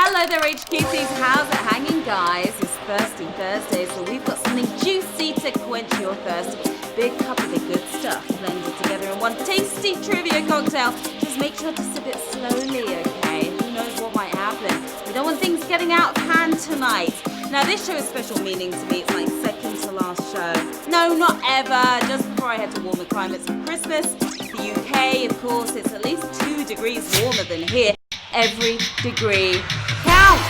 Hello there, HQTs. How's it hanging, guys? It's Thirsty Thursday, so we've got something juicy to quench your thirst. Big cup of the good stuff blended together in one tasty trivia cocktail. Just make sure to sip it slowly, okay? Who knows what might happen? We don't want things getting out of hand tonight. Now, this show has special meaning to me. It's my second to last show. No, not ever. Just before I head to warmer climates for Christmas. The UK, of course, it's at least 2 degrees warmer than here. Every degree counts.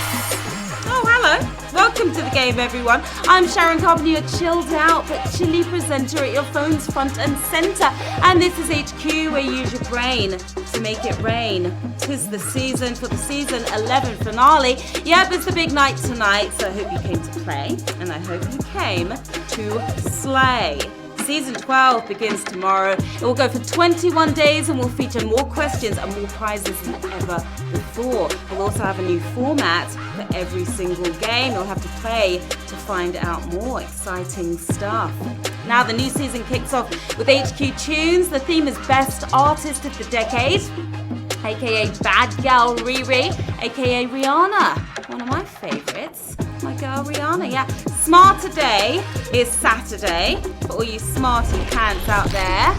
Oh, hello. Welcome to the game, everyone. I'm Sharon Carpenter, your chilled out but chilly presenter at your phone's front and centre. And this is HQ, where you use your brain to make it rain. 'Tis the season for the season 11 finale. Yep, it's the big night tonight, so I hope you came to play, and I hope you came to slay. Season 12 begins tomorrow. It will go for 21 days and will feature more questions and more prizes than ever before. We'll also have a new format for every single game. You'll have to play to find out more exciting stuff. Now, the new season kicks off with HQ Tunes. The theme is Best Artist of the Decade, aka Bad Gal Riri, aka Rihanna, one of my favorites. My girl Rihanna, yeah. Smarter Day is Saturday for all you smarty pants out there,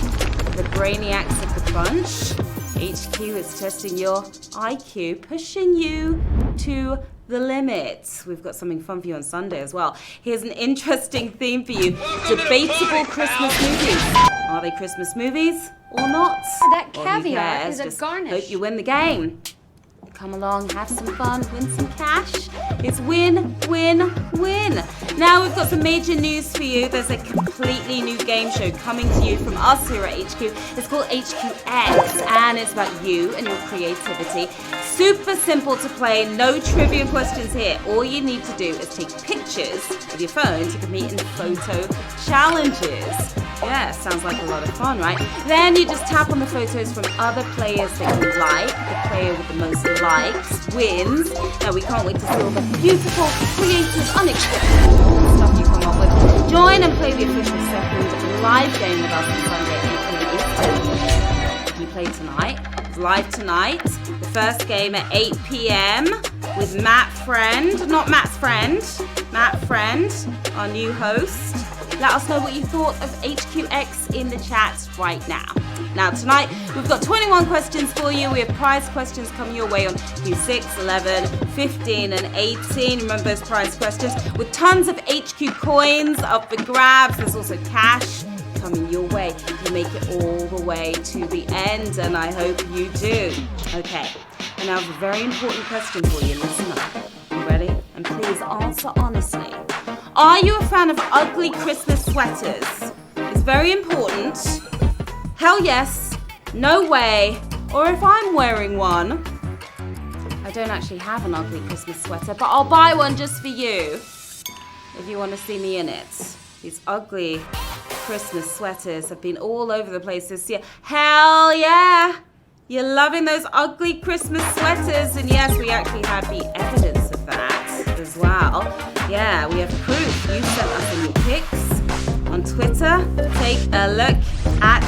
the brainiacs of the bunch. HQ is testing your IQ, pushing you to the limit. We've got something fun for you on Sunday as well. Here's an interesting theme for you. Debatable Christmas movies. Are they Christmas movies or not? That caviar is a garnish. Hope you win the game. Come along, have some fun, win some cash. It's win, win, win. Now we've got some major news for you. There's a completely new game show coming to you from us here at HQ. It's called HQX, and it's about you and your creativity. Super simple to play, no trivia questions here. All you need to do is take pictures with your phone to compete in photo challenges. Yeah, sounds like a lot of fun, right? Then you just tap on the photos from other players that you like. The player with the most likes wins. Now, we can't wait to see all the beautiful, creative, unexpected stuff you come up with. Join and play the official second live game with us on Sunday at 8 p.m. You play tonight. It's live tonight. The first game at 8 p.m. with Matt Friend. Not Matt's friend. Matt Friend, our new host. Let us know what you thought of HQX in the chat right now. Now, tonight, we've got 21 questions for you. We have prize questions coming your way on Q6, 11, 15, and 18. Remember those prize questions with tons of HQ coins up for grabs. There's also cash coming your way. You make it all the way to the end, and I hope you do. Okay, and now I have a very important question for you. Listen up. You ready? And please answer honestly. Are you a fan of ugly Christmas sweaters? It's very important. Hell yes, no way, or if I'm wearing one. I don't actually have an ugly Christmas sweater, but I'll buy one just for you if you want to see me in it. These ugly Christmas sweaters have been all over the place this year. Hell yeah! You're loving those ugly Christmas sweaters, and yes, we actually have the evidence of that as well. Yeah, we have proof. You sent us in your pics on Twitter. Take a look at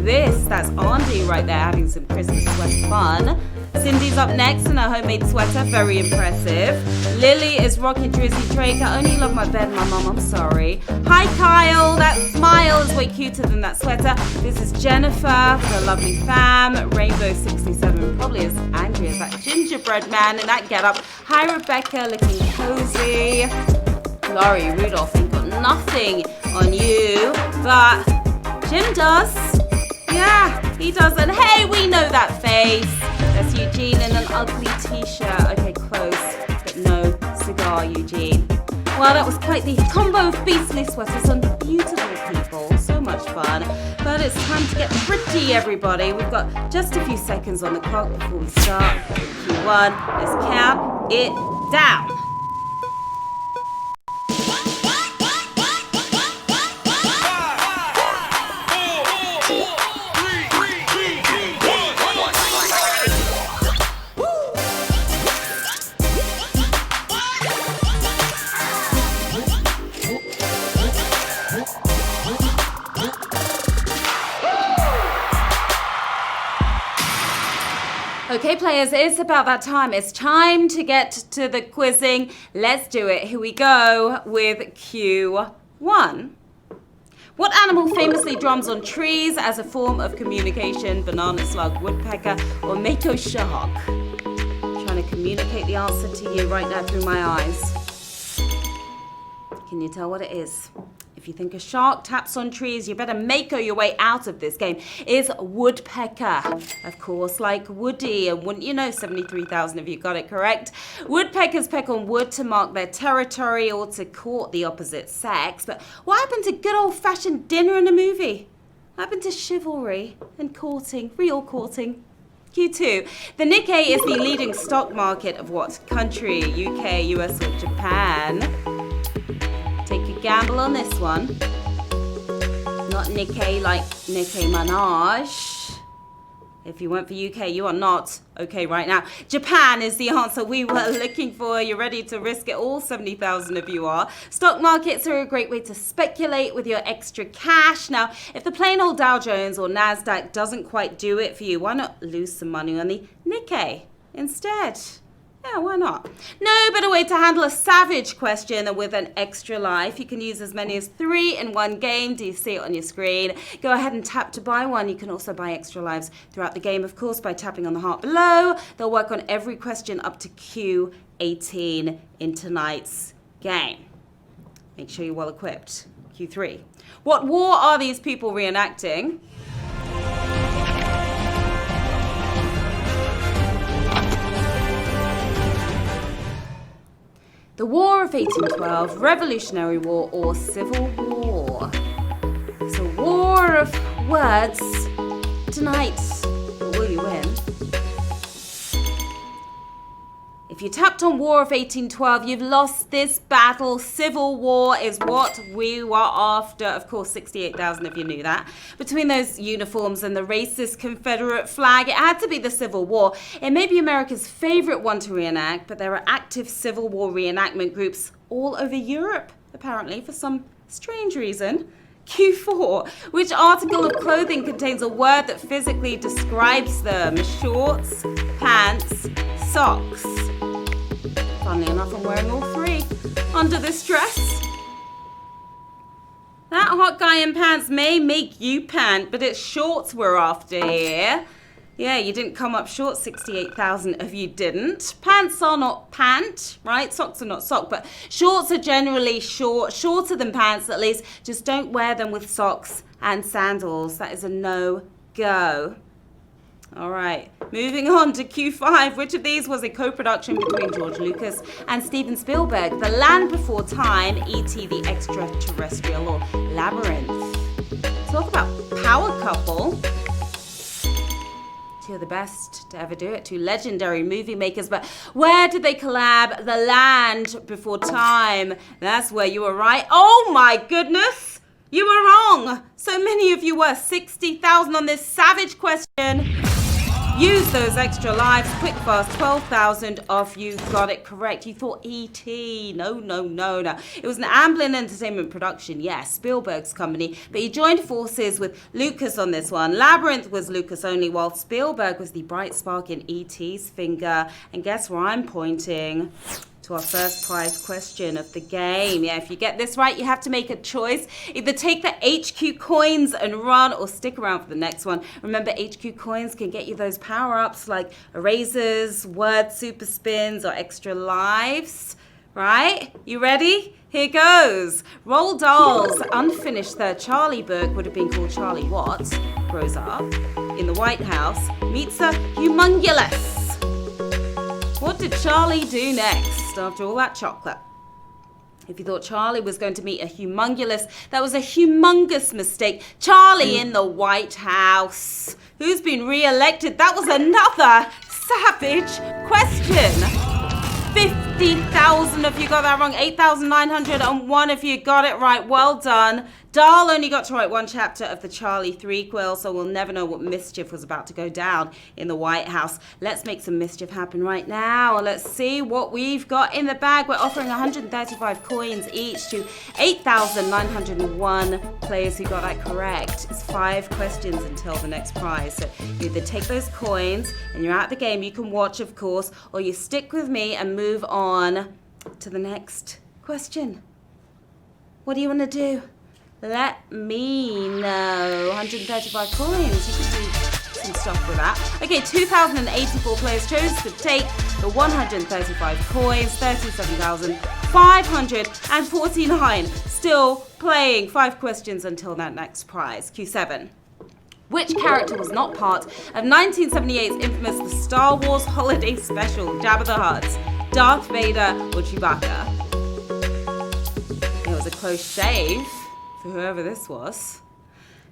this. That's Andy right there having some Christmas sweater fun. Cindy's up next in her homemade sweater. Very impressive. Lily is rocking Drizzy Drake. I only love my bed, my mum. I'm sorry. Hi, Kyle. That smile is way cuter than that sweater. This is Jennifer, the lovely fam. Rainbow 67, probably as angry as that gingerbread man in that getup. Hi, Rebecca, looking cozy. Laurie Rudolph ain't got nothing on you, but Jim does. Yeah, he does. And hey, we know that face. That's Eugene in an ugly t-shirt. Okay, close, but no cigar, Eugene. Well, that was quite the combo of beastly sweaters on beautiful people. So much fun. But it's time to get pretty, everybody. We've got just a few seconds on the clock before we start. Q1, let's count it down. Okay, right, players, it's about that time. It's time to get to the quizzing. Let's do it. Here we go with Q1. What animal famously drums on trees as a form of communication? Banana slug, woodpecker, or mako shark? I'm trying to communicate the answer to you right now through my eyes. Can you tell what it is? If you think a shark taps on trees, you better mako your way out of this game. Is woodpecker. Of course, like Woody, and wouldn't you know, 73,000 of you got it correct. Woodpeckers peck on wood to mark their territory or to court the opposite sex. But what happened to good old-fashioned dinner and a movie? What happened to chivalry and courting, real courting? Q2. The Nikkei is the leading stock market of what country? UK, US, or Japan? Take a gamble on this one. Not Nikkei like Nicki Minaj. If you went for UK, you are not okay right now. Japan is the answer we were looking for. You're ready to risk it all? 70,000 of you are. Stock markets are a great way to speculate with your extra cash. Now, if the plain old Dow Jones or NASDAQ doesn't quite do it for you, why not lose some money on the Nikkei instead? Yeah, why not? No better way to handle a savage question than with an extra life. You can use as many as 3 in one game. Do you see it on your screen? Go ahead and tap to buy one. You can also buy extra lives throughout the game, of course, by tapping on the heart below. They'll work on every question up to Q18 in tonight's game. Make sure you're well equipped. Q3. What war are these people reenacting? The War of 1812, Revolutionary War, or Civil War. It's a war of words tonight. But will you win? If you tapped on War of 1812, you've lost this battle. Civil War is what we were after. Of course, 68,000 of you knew that. Between those uniforms and the racist Confederate flag, it had to be the Civil War. It may be America's favorite one to reenact, but there are active Civil War reenactment groups all over Europe, apparently, for some strange reason. Q4. Which article of clothing contains a word that physically describes them? Shorts, pants, socks. Funnily enough, I'm wearing all 3 under this dress. That hot guy in pants may make you pant, but it's shorts we're after here. Yeah, you didn't come up short, 68,000 of you didn't. Pants are not pant, right? Socks are not sock, but shorts are generally shorter than pants at least. Just don't wear them with socks and sandals. That is a no-go. All right, moving on to Q5. Which of these was a co-production between George Lucas and Steven Spielberg? The Land Before Time, E.T. the Extraterrestrial, or Labyrinth? Talk about power couple. 2 of the best to ever do it, 2 legendary movie makers. But where did they collab? The Land Before Time. That's where you were right. Oh my goodness, you were wrong. So many of you were. 60,000 on this savage question. Use those extra lives. Quick fast, 12,000 of you got it correct. You thought E.T. No. It was an Amblin Entertainment production, yes, Spielberg's company. But he joined forces with Lucas on this one. Labyrinth was Lucas only, while Spielberg was the bright spark in E.T.'s finger. And guess where I'm pointing? To our first prize question of the game. Yeah, if you get this right, you have to make a choice. Either take the HQ coins and run, or stick around for the next one. Remember, HQ coins can get you those power-ups like erasers, word super spins, or extra lives. Right? You ready? Here goes. Roald Dahl's unfinished third Charlie book would have been called Charlie What? Grows up in the White House, meets a humongulous. What did Charlie do next after all that chocolate? If you thought Charlie was going to meet a humongulous, that was a humongous mistake. Charlie in the White House. Who's been re-elected? That was another savage question. 50,000 if you got that wrong. 8,901 if you got it right. Well done. Dahl only got to write one chapter of the Charlie threequel, so we'll never know what mischief was about to go down in the White House. Let's make some mischief happen right now. Let's see what we've got in the bag. We're offering 135 coins each to 8,901 players who got that correct. It's 5 questions until the next prize. So you either take those coins and you're out of the game. You can watch, of course, or you stick with me and move on to the next question. What do you want to do? Let me know. 135 coins. You can do some stuff with that. Okay, 2,084 players chose to take the 135 coins. 37,549 still playing. 5 questions until that next prize. Q7. Which character was not part of 1978's infamous The Star Wars Holiday Special? Jabba the Hutt, Darth Vader, or Chewbacca? It was a close shave for whoever this was.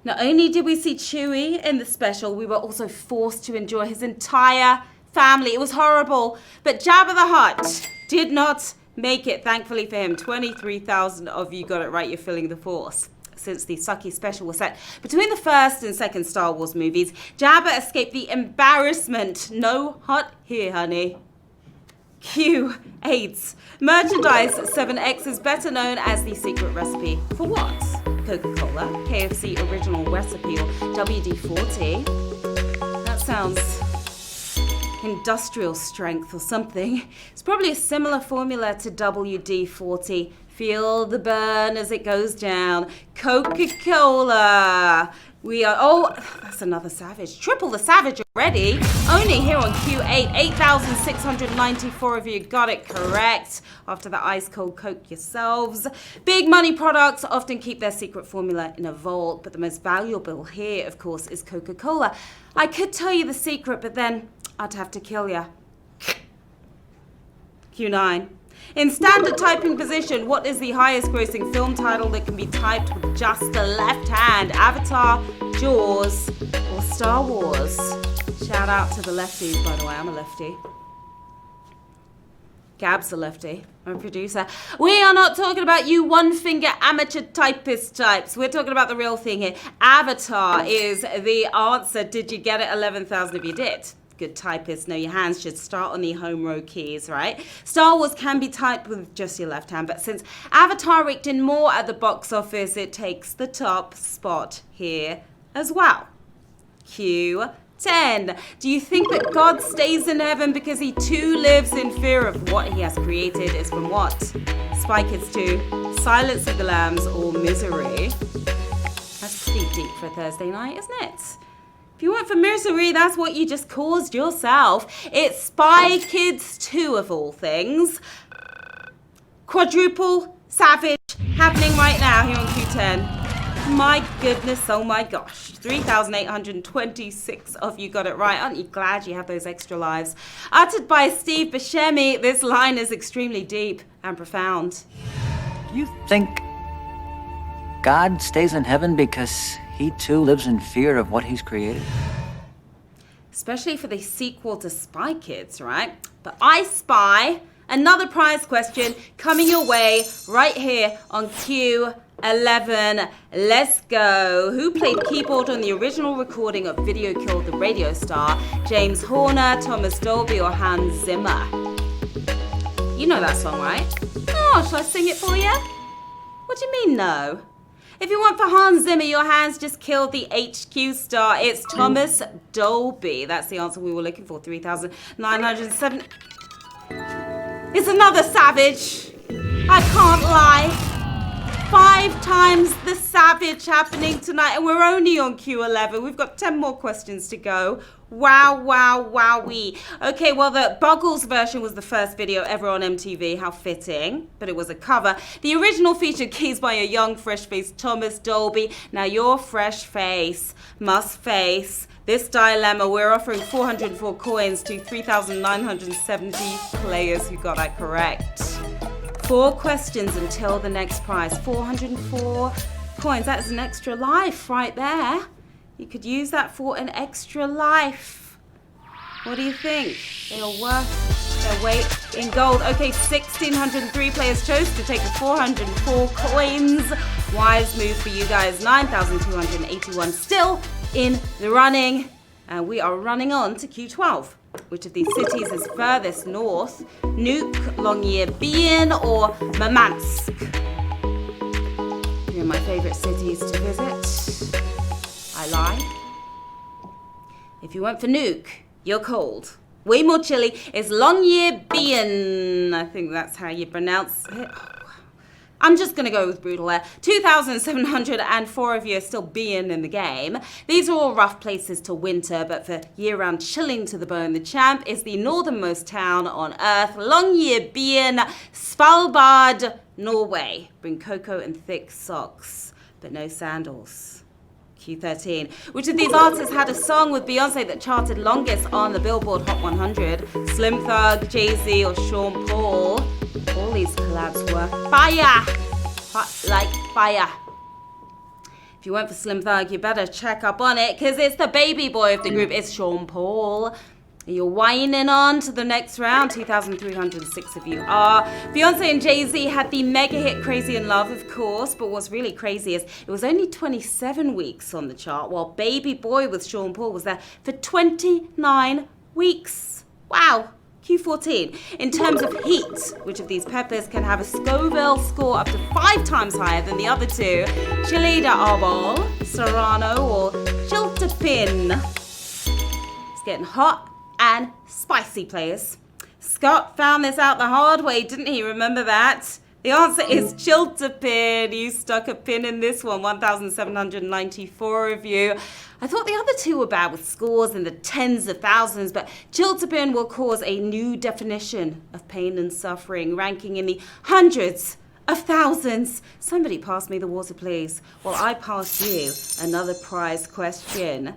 Not only did we see Chewie in the special, we were also forced to enjoy his entire family. It was horrible, but Jabba the Hutt did not make it, thankfully for him. 23,000 of you got it right. You're feeling the force. Since the sucky special was set between the first and second Star Wars movies, Jabba escaped the embarrassment. No Hutt here, honey. Q8. Merchandise 7X is better known as the secret recipe for what? Coca-Cola, KFC original recipe, or WD-40? That sounds industrial strength or something. It's probably a similar formula to WD-40. Feel the burn as it goes down. Coca-Cola. We are, oh, that's another savage. Triple the savage already. Only here on Q8. 8,694 of you got it correct. After the ice cold Coke yourselves. Big money products often keep their secret formula in a vault, but the most valuable here, of course, is Coca-Cola. I could tell you the secret, but then I'd have to kill ya. Q9. In standard typing position, what is the highest grossing film title that can be typed with just the left hand? Avatar, Jaws, or Star Wars? Shout out to the lefties, by the way. I'm a lefty. Gab's a lefty. I'm a producer. We are not talking about you one-finger amateur typist types. We're talking about the real thing here. Avatar is the answer. Did you get it? 11,000 if you did. Good typists know your hands should start on the home row keys, right? Star Wars can be typed with just your left hand, but since Avatar raked in more at the box office, it takes the top spot here as well. Q10. Do you think that God stays in heaven because he too lives in fear of what he has created? Is from what? Spy Kids 2, Silence of the Lambs, or Misery? That's pretty deep for a Thursday night, isn't it? If you went for misery, that's what you just caused yourself. It's Spy Kids 2 of all things. Quadruple savage happening right now here on Q10. My goodness, oh my gosh. 3,826 of you got it right. Aren't you glad you have those extra lives? Uttered by Steve Buscemi, this line is extremely deep and profound. Do you think God stays in heaven because he too lives in fear of what he's created? Especially for the sequel to Spy Kids, right? But I spy another prize question coming your way right here on Q11. Let's go. Who played keyboard on the original recording of Video Killed the Radio Star? James Horner, Thomas Dolby, or Hans Zimmer? You know that song, right? Oh, shall I sing it for you? What do you mean, no? If you want for Hans Zimmer, your hands just killed the HQ star. It's Thomas Dolby. That's the answer we were looking for. 3,907. It's another savage. I can't lie. 5 times the savage happening tonight, and we're only on Q11. We've got 10 more questions to go. Wow, wow, wowee. Okay, well, the Buggles version was the first video ever on MTV. How fitting. But it was a cover. The original featured keys by a young, fresh-faced Thomas Dolby. Now, your fresh face must face this dilemma. We're offering 404 coins to 3,970 players who got that correct. 4 questions until the next prize. 404 coins. That is an extra life right there. You could use that for an extra life. What do you think? They are worth their weight in gold. Okay, 1,603 players chose to take the 404 coins. Wise move for you guys. 9,281 still in the running. And we are running on to Q12. Which of these cities is furthest north? Nuuk, Longyearbyen, or Murmansk? Three of my favorite cities to visit. I lie. If you went for Nuuk, you're cold. Way more chilly is Longyearbyen. I think that's how you pronounce it. I'm just going to go with brutal there. 2,704 of you are still being in the game. These are all rough places to winter, but for year-round chilling to the bone, the champ is the northernmost town on Earth, Longyearbyen, Svalbard, Norway. Bring cocoa and thick socks, but no sandals. Q13. Which of these artists had a song with Beyonce that charted longest on the Billboard Hot 100? Slim Thug, Jay-Z, or Sean Paul? All these collabs were fire! Hot like fire. If you went for Slim Thug, you better check up on it, because it's the baby boy of the group. It's Sean Paul. You're whining on to the next round. 2,306 of you are. Beyonce and Jay-Z had the mega hit Crazy in Love, of course, but what's really crazy is it was only 27 weeks on the chart, while Baby Boy with Sean Paul was there for 29 weeks. Wow. Q14. In terms of heat, which of these peppers can have a Scoville score up to 5 times higher than the other two? Chile de Arbol, Serrano, or Chiltepin? It's getting hot and spicy, players. Scott found this out the hard way, didn't he? Remember that? The answer is Chiltepin. You stuck a pin in this one. 1,794 of you. I thought the other two were bad with scores in the tens of thousands, but Chiltepin will cause a new definition of pain and suffering, ranking in the hundreds of thousands. Somebody pass me the water, please. Well, I pass you another prize question.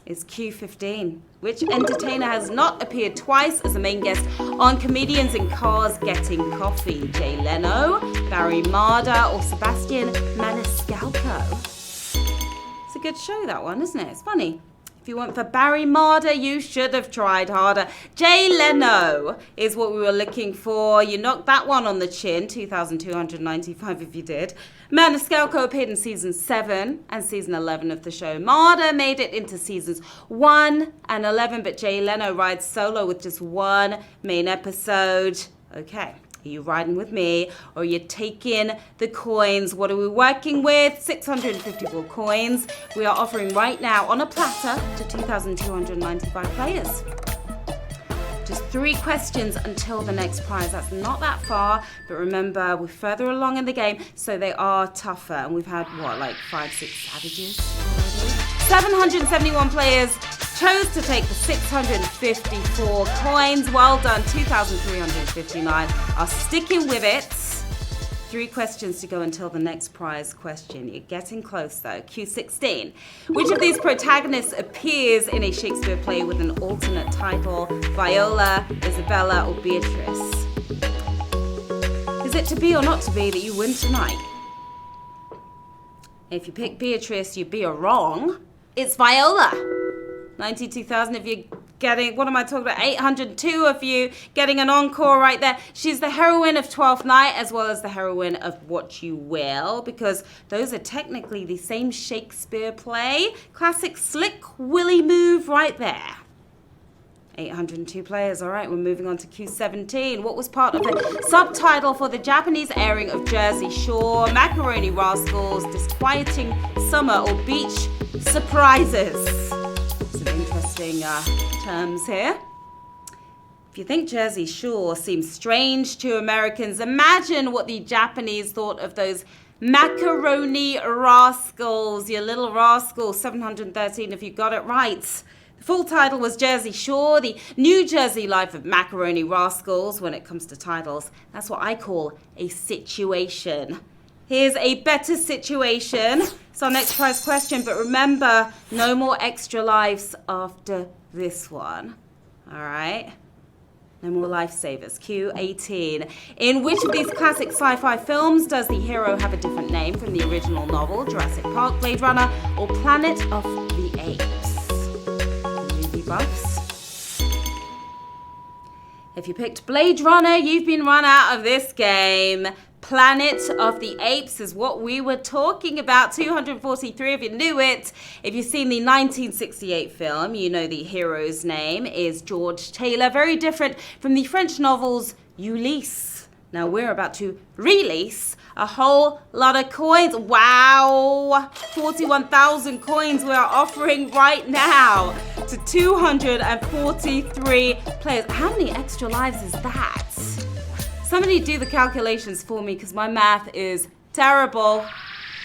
Is Q15. Which entertainer has not appeared twice as a main guest on Comedians in Cars Getting Coffee? Jay Leno, Barry Marder, or Sebastian Maniscalco? It's a good show, that one, isn't it? It's funny. If you went for Barry Marder, you should have tried harder. Jay Leno is what we were looking for. You knocked that one on the chin. 2,295 if you did. Maniscalco appeared in season 7 and season 11 of the show. Marder made it into seasons 1 and 11, but Jay Leno rides solo with just one main episode. Okay. Are you riding with me, or are you taking the coins? What are we working with? 654 coins. We are offering right now on a platter to 2,295 players. Just 3 questions until the next prize. That's not that far, but remember, we're further along in the game, so they are tougher. And we've had, what, like 5-6 savages already? 771 players chose to take the 654 coins. Well done. 2,359 are sticking with it. 3 questions to go until the next prize question. You're getting close though. Q16. Which of these protagonists appears in a Shakespeare play with an alternate title? Viola, Isabella, or Beatrice? Is it to be or not to be that you win tonight? If you pick Beatrice, you'd be wrong. It's Viola. 92,000 of you getting, what am I talking about? 802 of you getting an encore right there. She's the heroine of Twelfth Night as well as the heroine of What You Will, because those are technically the same Shakespeare play. Classic slick Willy move right there. 802 players. All right, we're moving on to Q17. What was part of the subtitle for the Japanese airing of Jersey Shore? Macaroni Rascals, Disquieting Summer, or Beach Surprises? Interesting terms here. If you think Jersey Shore seems strange to Americans, imagine what the Japanese thought of those macaroni rascals. You little rascals. 713 if you got it right. The full title was Jersey Shore, the New Jersey life of macaroni rascals. When it comes to titles, that's what I call a situation. Here's a better situation. It's our next prize question, but remember, no more extra lives after this one. All right? No more lifesavers. Q18. In which of these classic sci-fi films does the hero have a different name from the original novel? Jurassic Park, Blade Runner, or Planet of the Apes? Movie buffs. If you picked Blade Runner, you've been run out of this game. Planet of the Apes is what we were talking about. 243 if you knew it. If you've seen the 1968 film, you know the hero's name is George Taylor. Very different from the French novels Ulysse. Now we're about to release a whole lot of coins. Wow! 41,000 coins we are offering right now to 243 players. How many extra lives is that? Somebody do the calculations for me because my math is terrible.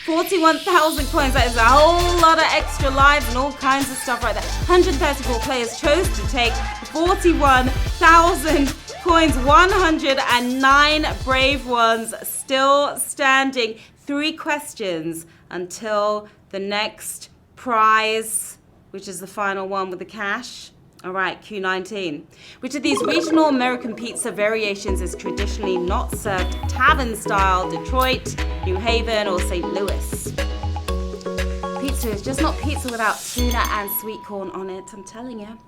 41,000 coins, that is a whole lot of extra lives and all kinds of stuff right there. 134 players chose to take 41,000 coins. 109 brave ones still standing. 3 questions until the next prize, which is the final one with the cash. All right, Q19. Which of these regional American pizza variations is traditionally not served tavern style? Detroit, New Haven, or St. Louis? Pizza is just not pizza without tuna and sweet corn on it, I'm telling you.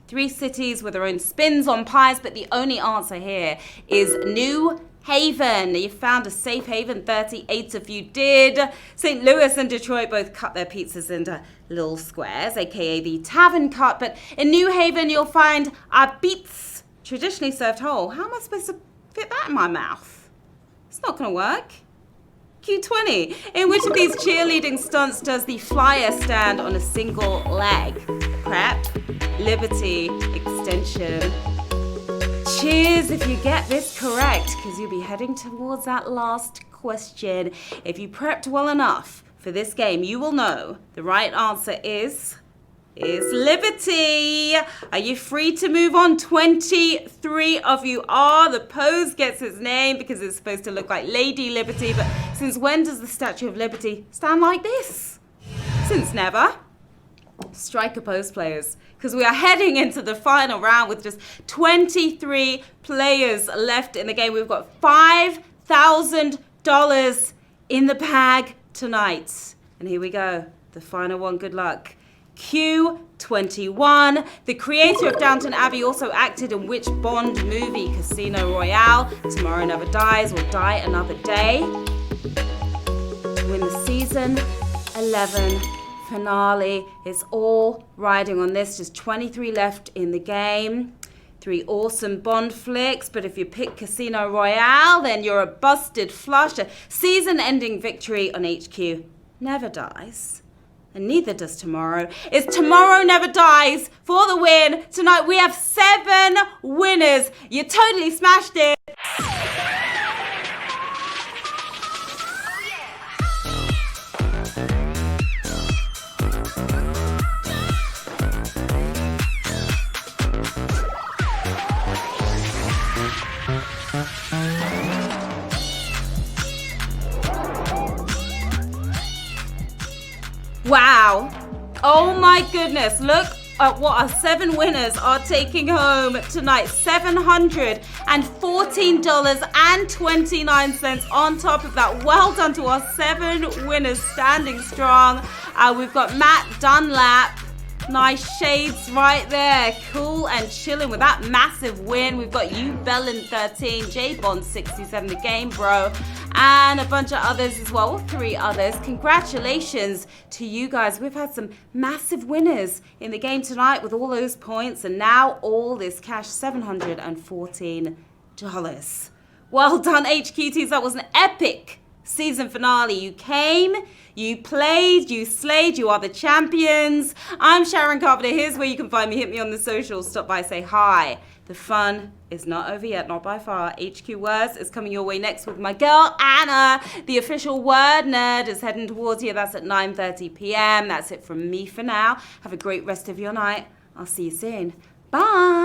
3 cities with their own spins on pies, but the only answer here is New Haven. You found a safe haven, 38 of you did. St. Louis and Detroit both cut their pizzas into little squares, aka the tavern cut, but in New Haven you'll find a beets, traditionally served whole. How am I supposed to fit that in my mouth? It's not gonna work. Q20. In which of these cheerleading stunts does the flyer stand on a single leg? Prep, liberty, extension. Cheers if you get this correct, because you'll be heading towards that last question. If you prepped well enough for this game, you will know the right answer is liberty. Are you free to move on? 23 of you are. The pose gets its name because it's supposed to look like Lady Liberty, but since when does the Statue of Liberty stand like this? Since never. Strike a pose, players, because we are heading into the final round with just 23 players left in the game. We've got $5,000 in the bag tonight. And here we go. The final one. Good luck. Q21. The creator of Downton Abbey also acted in which Bond movie? Casino Royale, Tomorrow Never Dies, or Die Another Day? To win the season 11 finale. It's all riding on this. Just 23 left in the game. 3 awesome Bond flicks, but if you pick Casino Royale, then you're a busted flush. A season-ending victory on HQ never dies, and neither does tomorrow. It's Tomorrow Never Dies for the win. Tonight we have 7 winners. You totally smashed it. Wow. Oh my goodness. Look at what our 7 winners are taking home tonight. $714.29 on top of that. Well done to our 7 winners standing strong. We've got Matt Dunlap. Nice shades right there. Cool and chilling with that massive win. We've got you, Bellin13, J-Bond67, the game bro, and a bunch of others as well. 3 others. Congratulations to you guys. We've had some massive winners in the game tonight with all those points, and now all this cash, $714. Well done, HQTs. That was an epic season finale. You came, you played, you slayed, you are the champions. I'm Sharon Carpenter. Here's where you can find me. Hit me on the socials. Stop by, say hi. The fun is not over yet, not by far. HQ Words is coming your way next with my girl, Anna. The official word nerd is heading towards you. That's at 9:30 p.m. That's it from me for now. Have a great rest of your night. I'll see you soon. Bye.